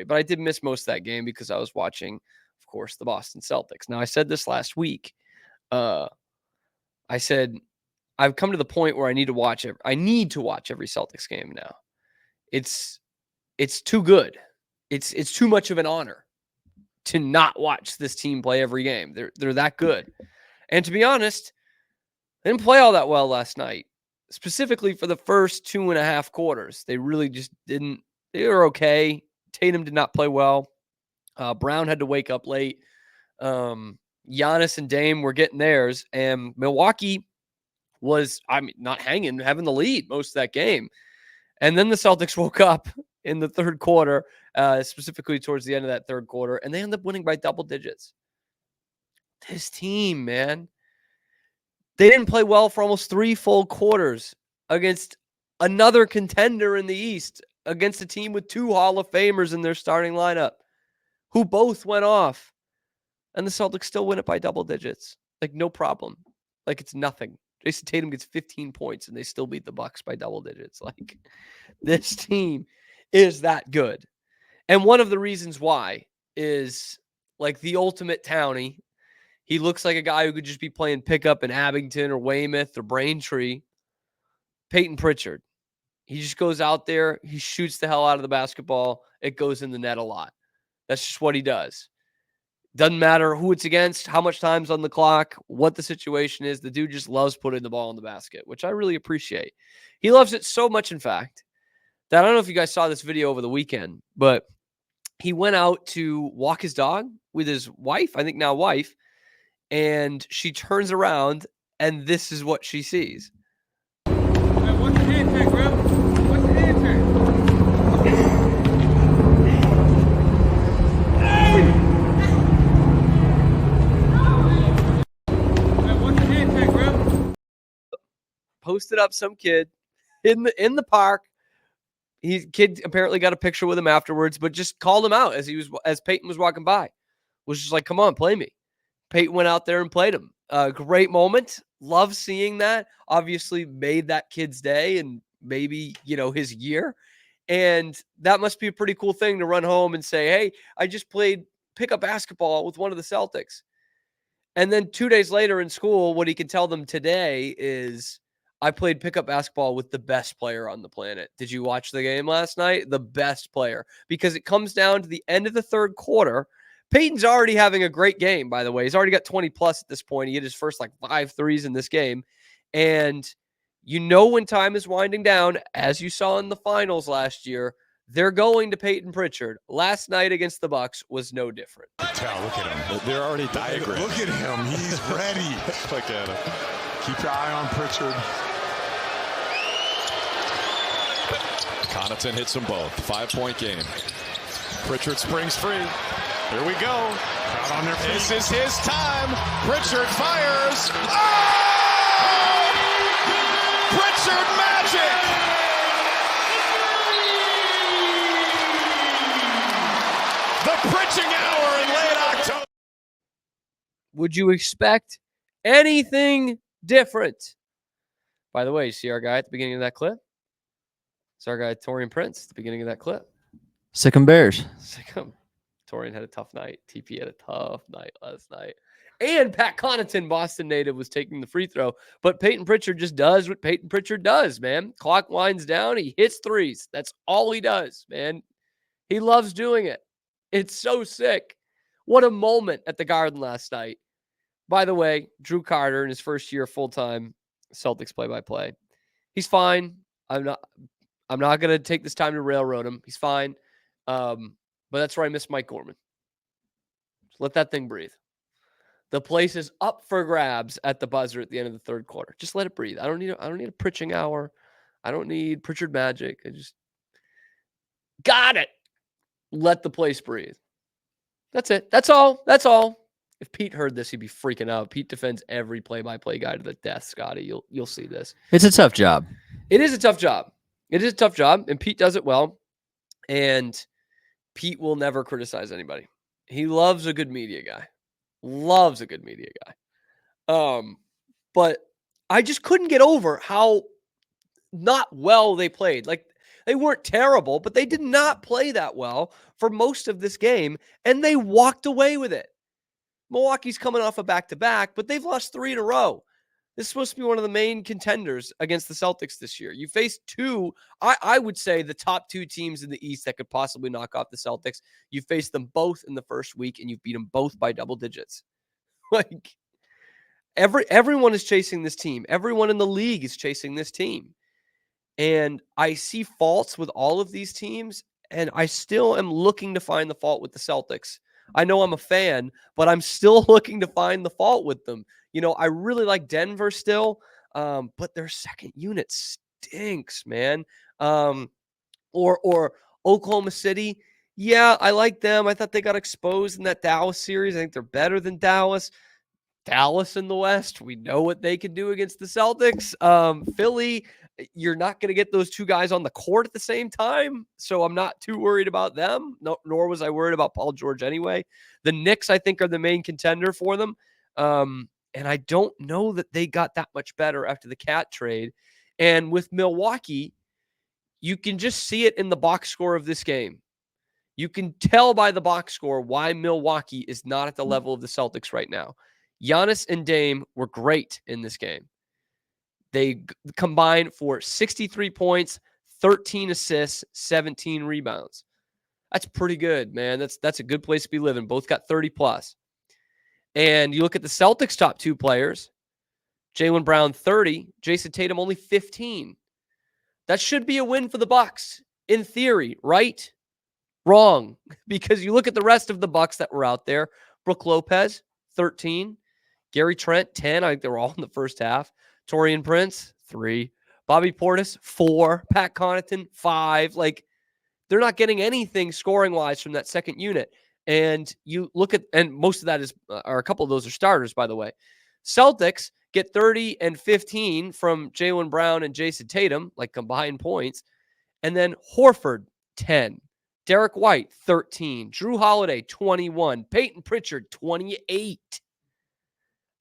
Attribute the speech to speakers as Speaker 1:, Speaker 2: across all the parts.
Speaker 1: sorry, but I did miss most of that game because I was watching, of course, the Boston Celtics. Now, I said this last week. I said I've come to the point where I need to watch every Celtics game now. It's too good. It's too much of an honor to not watch this team play every game. They're that good. And to be honest, they didn't play all that well last night, specifically for the first 2.5 quarters. They really just didn't. They were okay. Tatum did not play well. Brown had to wake up late. Giannis and Dame were getting theirs, and Milwaukee was, not hanging, having the lead most of that game. And then the Celtics woke up in the third quarter, specifically towards the end of that third quarter, and they ended up winning by double digits. This team, man, they didn't play well for almost 3 full quarters against another contender in the East, against a team with 2 Hall of Famers in their starting lineup who both went off. And the Celtics still win it by double digits. Like, no problem. Like, it's nothing. Jason Tatum gets 15 points and they still beat the Bucks by double digits. Like, this team is that good. And one of the reasons why is, like, the ultimate townie. He looks like a guy who could just be playing pickup in Abington or Weymouth or Braintree. Payton Pritchard. He just goes out there. He shoots the hell out of the basketball. It goes in the net a lot. That's just what he does. Doesn't matter who it's against, how much time's on the clock, what the situation is. The dude just loves putting the ball in the basket, which I really appreciate. He loves it so much, in fact, that I don't know if you guys saw this video over the weekend, but he went out to walk his dog with his wife, I think now wife, and she turns around, and this is what she sees.
Speaker 2: What's the hand tag, bro? What's the hand tag? What's the hand tag, bro?
Speaker 1: Posted up some kid in the park. Kid apparently got a picture with him afterwards, but just called him out as Payton was walking by. Was just like, "Come on, play me." Payton went out there and played him. Great moment. Love seeing that. Obviously made that kid's day and maybe, his year. And that must be a pretty cool thing to run home and say, "Hey, I just played pickup basketball with one of the Celtics." And then 2 days later in school, what he can tell them today is, "I played pickup basketball with the best player on the planet. Did you watch the game last night? The best player." Because it comes down to the end of the third quarter. Peyton's already having a great game, by the way. He's already got 20 plus at this point. He hit his first 5 threes in this game. And when time is winding down, as you saw in the finals last year, they're going to Payton Pritchard. Last night against the Bucks was no different.
Speaker 3: Look at him. They're already diagrammed. Look at him. He's ready. Look at him. Keep your eye on Pritchard.
Speaker 4: Connaughton hits them both. 5-point game. Pritchard springs free. Here we go.
Speaker 3: Out on their feet.
Speaker 4: This is his time. Pritchard fires. Oh! Pritchard magic! The Pritching hour in late October.
Speaker 1: Would you expect anything different? By the way, you see our guy at the beginning of that clip? It's our guy, Torian Prince, at the beginning of that clip.
Speaker 5: Sick 'em Bears.
Speaker 1: Sick 'em. Torian had a tough night. TP had a tough night last night. And Pat Connaughton, Boston native, was taking the free throw. But Payton Pritchard just does what Payton Pritchard does, man. Clock winds down. He hits threes. That's all he does, man. He loves doing it. It's so sick. What a moment at the Garden last night. By the way, Drew Carter in his first year full-time Celtics play-by-play. He's fine. I'm not going to take this time to railroad him. He's fine. But that's where I miss Mike Gorman. Just let that thing breathe. The place is up for grabs at the buzzer at the end of the third quarter. Just let it breathe. I don't need a Pritching hour. I don't need Pritchard magic. I just got it. Let the place breathe. That's it. That's all. That's all. If Pete heard this, he'd be freaking out. Pete defends every play-by-play guy to the death, Scotty. You'll see this.
Speaker 5: It's a tough job.
Speaker 1: It is a tough job. It is a tough job, and Pete does it well. And Pete will never criticize anybody. He loves a good media guy. Loves a good media guy. But I just couldn't get over how not well they played. Like, They weren't terrible, but they did not play that well for most of this game, and they walked away with it. Milwaukee's coming off a back-to-back, but they've lost 3 in a row. This is supposed to be one of the main contenders against the Celtics this year. You face two, I would say, the top 2 teams in the East that could possibly knock off the Celtics. You faced them both in the first week, and you beat them both by double digits. Like, everyone is chasing this team. Everyone in the league is chasing this team. And I see faults with all of these teams, and I still am looking to find the fault with the Celtics. I know I'm a fan, but I'm still looking to find the fault with them. You know, I really like Denver still, but their second unit stinks, man. Or Oklahoma City. Yeah, I like them. I thought they got exposed in that Dallas series. I think they're better than Dallas. Dallas in the West, we know what they can do against the Celtics. Philly, you're not going to get those 2 guys on the court at the same time, so I'm not too worried about them. No, nor was I worried about Paul George anyway. The Knicks, I think, are the main contender for them, and I don't know that they got that much better after the Cat trade. And with Milwaukee, you can just see it in the box score of this game. You can tell by the box score why Milwaukee is not at the level of the Celtics right now. Giannis and Dame were great in this game. They combined for 63 points, 13 assists, 17 rebounds. That's pretty good, man. That's a good place to be living. Both got 30 plus. And you look at the Celtics' top 2 players, Jaylen Brown 30, Jason Tatum only 15. That should be a win for the Bucks in theory, right? Wrong, because you look at the rest of the Bucks that were out there. Brook Lopez 13, Gary Trent 10. I think they were all in the first half. Taurean Prince 3, Bobby Portis 4, Pat Connaughton 5. Like, they're not getting anything scoring wise from that second unit. And you look at, and most of that is, or a couple of those are starters, by the way. Celtics get 30 and 15 from Jaylen Brown and Jason Tatum, like combined points. And then Horford 10, Derek White 13, Drew Holiday 21, Payton Pritchard 28.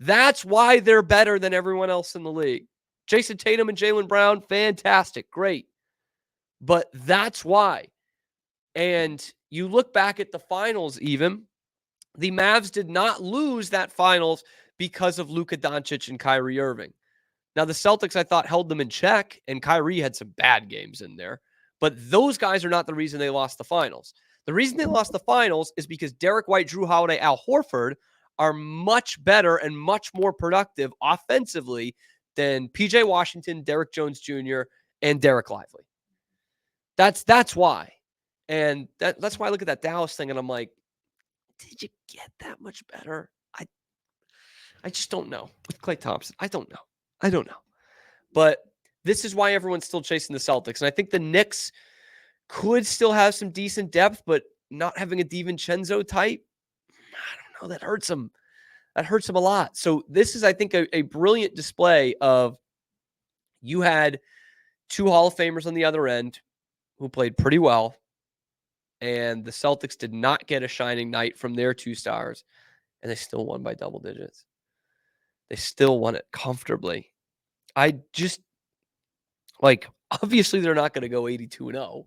Speaker 1: That's why they're better than everyone else in the league. Jason Tatum and Jaylen Brown, fantastic, great. But that's why. And you look back at the finals even, the Mavs did not lose that finals because of Luka Doncic and Kyrie Irving. Now, the Celtics, I thought, held them in check, and Kyrie had some bad games in there. But those guys are not the reason they lost the finals. The reason they lost the finals is because Derek White, Drew Holiday, Al Horford are much better and much more productive offensively than PJ Washington, Derek Jones Jr., and Derek Lively. That's why. And that's why I look at that Dallas thing and I'm like, did you get that much better? I just don't know. With Klay Thompson, I don't know. But this is why everyone's still chasing the Celtics. And I think the Knicks could still have some decent depth, but not having a DiVincenzo type, I don't know. That hurts them. That hurts them a lot. So this is, I think, a brilliant display of you had 2 Hall of Famers on the other end who played pretty well. And the Celtics did not get a shining night from their 2 stars. And they still won by double digits. They still won it comfortably. I just, like, obviously they're not going to go 82-0.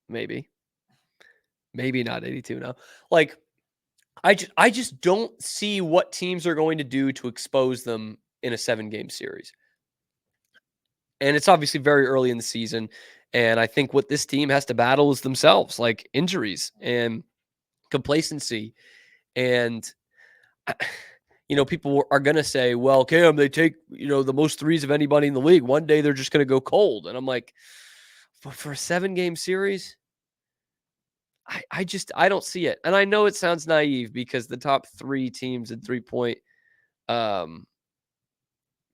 Speaker 1: Maybe not 82-0. Like, I just don't see what teams are going to do to expose them in a 7-game series. And it's obviously very early in the season. And I think what this team has to battle is themselves, like injuries and complacency. And, people are going to say, well, Cam, they take, the most threes of anybody in the league. One day they're just going to go cold. And I'm like, for a 7-game series, I don't see it. And I know it sounds naive because the top 3 teams in 3-point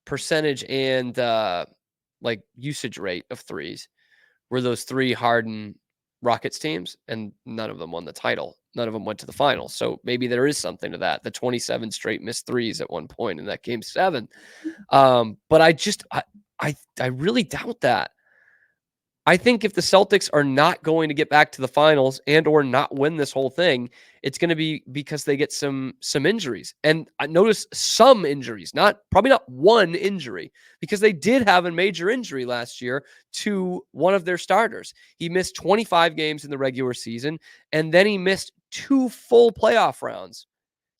Speaker 1: percentage and usage rate of threes were those 3 Harden Rockets teams, and none of them won the title. None of them went to the finals. So maybe there is something to that. The 27 straight missed threes at one point in that game 7. But I really doubt that. I think if the Celtics are not going to get back to the finals and or not win this whole thing, it's going to be because they get some injuries. And I notice some injuries, probably not one injury, because they did have a major injury last year to one of their starters. He missed 25 games in the regular season, and then he missed 2 full playoff rounds,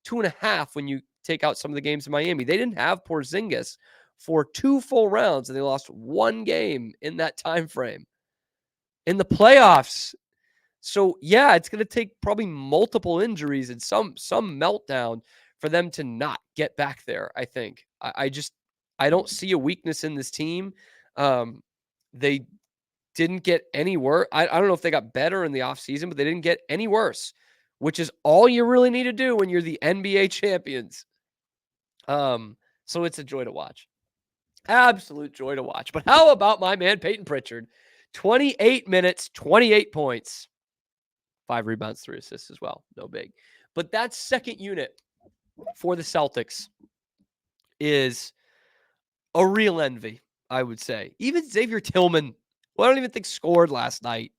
Speaker 1: 2.5 when you take out some of the games in Miami. They didn't have Porzingis for 2 full rounds, and they lost 1 game in that time frame in the playoffs. So yeah, it's going to take probably multiple injuries and some meltdown for them to not get back there. I think I don't see a weakness in this team. They didn't get any worse. I don't know if they got better in the offseason, but they didn't get any worse, which is all you really need to do when you're the NBA champions. So it's a joy to watch. Absolute joy to watch. But how about my man Payton Pritchard? 28 minutes, 28 points, 5 rebounds, 3 assists as well. No big. But that second unit for the Celtics is a real envy, I would say. Even Xavier Tillman, who I don't even think scored last night.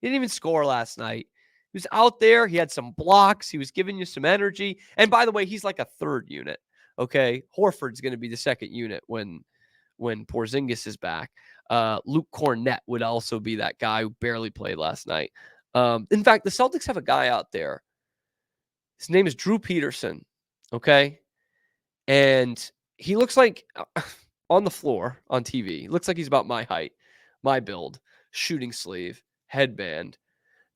Speaker 1: He didn't even score last night. He was out there. He had some blocks. He was giving you some energy. And by the way, he's like a third unit. Okay. Horford's going to be the second unit when Porzingis is back. Luke Cornett would also be that guy who barely played last night. In fact, the Celtics have a guy out there. His name is Drew Peterson. Okay. And he looks like on the floor on TV, looks like he's about my height, my build, shooting sleeve, headband.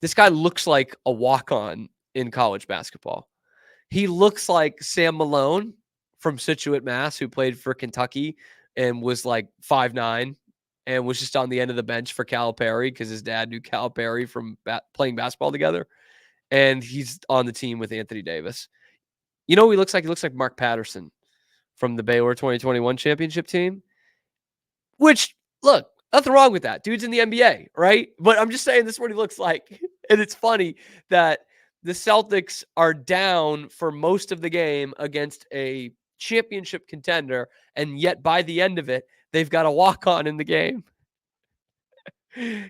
Speaker 1: This guy looks like a walk-on in college basketball. He looks like Sam Malone from Situate, Mass, who played for Kentucky and was like 5'9" and was just on the end of the bench for Calipari because his dad knew Calipari from playing basketball together. And he's on the team with Anthony Davis. You know who he looks like? He looks like Mark Patterson from the Baylor 2021 championship team. Which, look, nothing wrong with that. Dude's in the NBA, right? But I'm just saying this is what he looks like. And it's funny that the Celtics are down for most of the game against a championship contender, and yet by the end of it, they've got a walk-on in the game.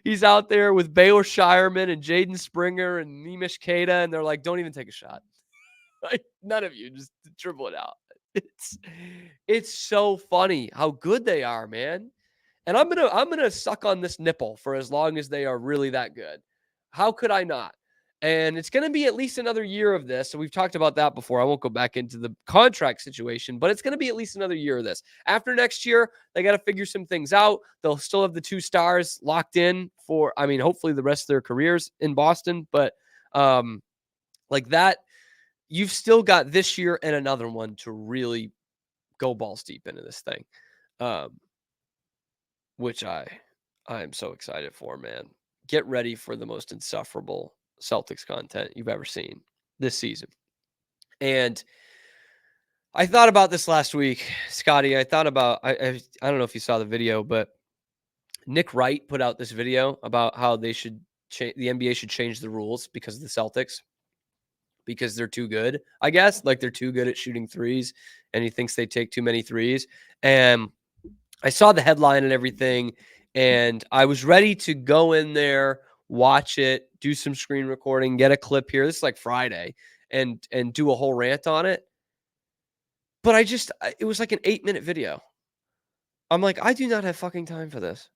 Speaker 1: He's out there with Baylor Shireman and Jaden Springer and Nemish Queta, and they're like, don't even take a shot. Like, none of you, just dribble it out. It's so funny how good they are, man. And I'm gonna suck on this nipple for as long as they are really that good. How could I not? And it's gonna be at least another year of this. So we've talked about that before. I won't go back into the contract situation, but it's gonna be at least another year of this. After next year, they got to figure some things out. They'll still have the 2 stars locked in for, I mean, hopefully the rest of their careers in Boston. But like that, you've still got this year and another one to really go balls deep into this thing. Which I am so excited for, man. Get ready for the most insufferable Celtics content you've ever seen this season. And I thought about this last week, Scotty. I thought about, I don't know if you saw the video, but Nick Wright put out this video about how they should the NBA should change the rules because of the Celtics, because they're too good, I guess. Like, they're too good at shooting threes, and he thinks they take too many threes. And I saw the headline and everything, and I was ready to go in there, watch it, do some screen recording, get a clip here. This is like Friday, and do a whole rant on it. But it was like an 8-minute video. I'm like, I do not have fucking time for this.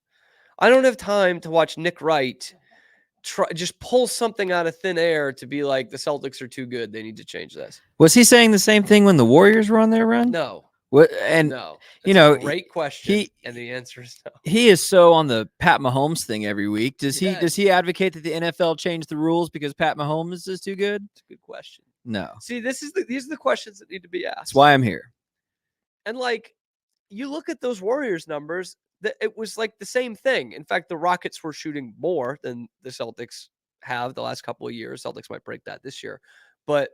Speaker 1: I don't have time to watch Nick Wright just pull something out of thin air to be like, the Celtics are too good. They need to change this.
Speaker 5: Was he saying the same thing when the Warriors were on their run?
Speaker 1: No.
Speaker 5: What? And
Speaker 1: no.
Speaker 5: You know,
Speaker 1: great question. And the answer is no.
Speaker 5: He is so on the Pat Mahomes thing every week. Does he advocate that the NFL change the rules because Pat Mahomes is too good?
Speaker 1: It's a good question.
Speaker 5: No.
Speaker 1: See, these are the questions that need to be asked.
Speaker 5: That's why I'm here.
Speaker 1: And like, you look at those Warriors numbers, that it was like the same thing. In fact, the Rockets were shooting more than the Celtics have the last couple of years. Celtics might break that this year, but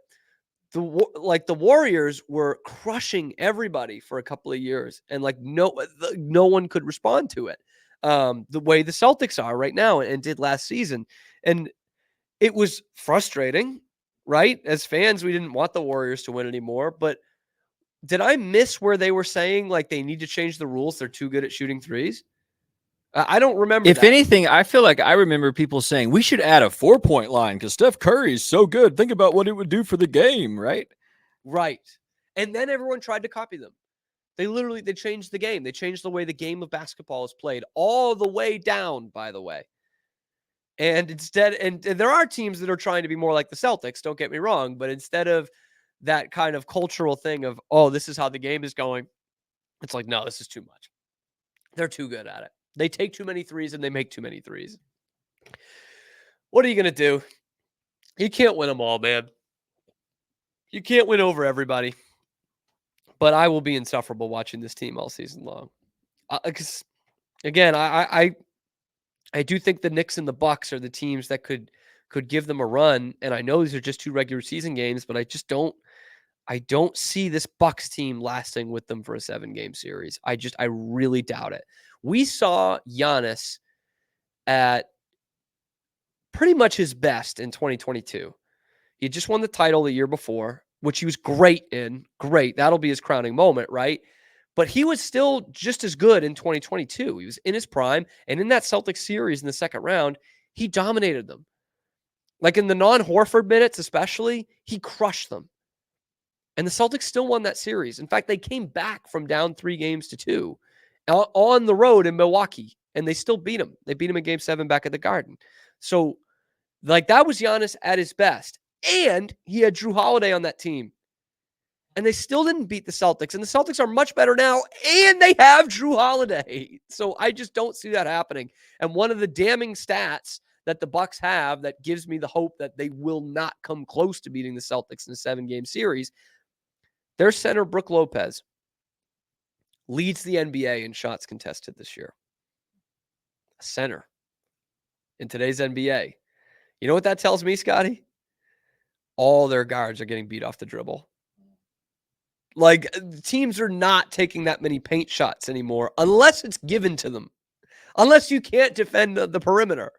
Speaker 1: the Warriors were crushing everybody for a couple of years, and like no one could respond to it the way the Celtics are right now and did last season. And it was frustrating, right? As fans, we didn't want the Warriors to win anymore, but did I miss where they were saying like they need to change the rules? They're too good at shooting threes. I don't remember.
Speaker 5: If anything, I feel like I remember people saying we should add a 4-point line because Steph Curry is so good. Think about what it would do for the game, right?
Speaker 1: Right. And then everyone tried to copy them. They changed the game. They changed the way the game of basketball is played all the way down, by the way. And instead, and there are teams that are trying to be more like the Celtics, don't get me wrong, but instead of that kind of cultural thing of, oh, this is how the game is going, it's like, no, this is too much. They're too good at it. They take too many threes and they make too many threes. What are you going to do? You can't win them all, man. You can't win over everybody. But I will be insufferable watching this team all season long. Because, again, I do think the Knicks and the Bucks are the teams that could give them a run. And I know these are just 2 regular season games, but I don't see this Bucks team lasting with them for a 7-game series. I really doubt it. We saw Giannis at pretty much his best in 2022. He just won the title the year before, which he was great in. Great. That'll be his crowning moment, right? But he was still just as good in 2022. He was in his prime. And in that Celtics series in the second round, he dominated them. Like in the non-Horford minutes especially, he crushed them. And the Celtics still won that series. In fact, they came back from down 3-2 on the road in Milwaukee, and they still beat him. They beat him in Game 7 back at the Garden. So, like, that was Giannis at his best. And he had Drew Holiday on that team. And they still didn't beat the Celtics. And the Celtics are much better now, and they have Drew Holiday. So I just don't see that happening. And one of the damning stats that the Bucks have that gives me the hope that they will not come close to beating the Celtics in a 7-game series, their center, Brook Lopez, leads the NBA in shots contested this year. A center in today's NBA. You know what that tells me, Scotty? All their guards are getting beat off the dribble. Like, teams are not taking that many paint shots anymore unless it's given to them. Unless you can't defend the perimeter.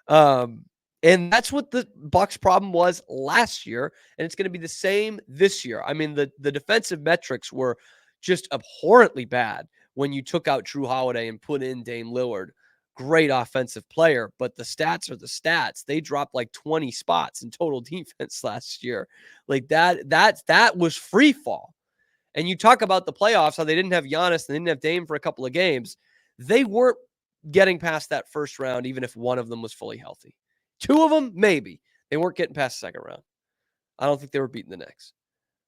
Speaker 1: And that's what the Bucks' problem was last year, and it's going to be the same this year. I mean, the defensive metrics were just abhorrently bad when you took out Drew Holiday and put in Dame Lillard. Great offensive player, but the stats are the stats. They dropped like 20 spots in total defense last year. Like that was free fall. And you talk about the playoffs, how they didn't have Giannis, they didn't have Dame for a couple of games. They weren't getting past that first round, even if one of them was fully healthy. 2 of them, maybe. They weren't getting past the second round. I don't think they were beating the Knicks.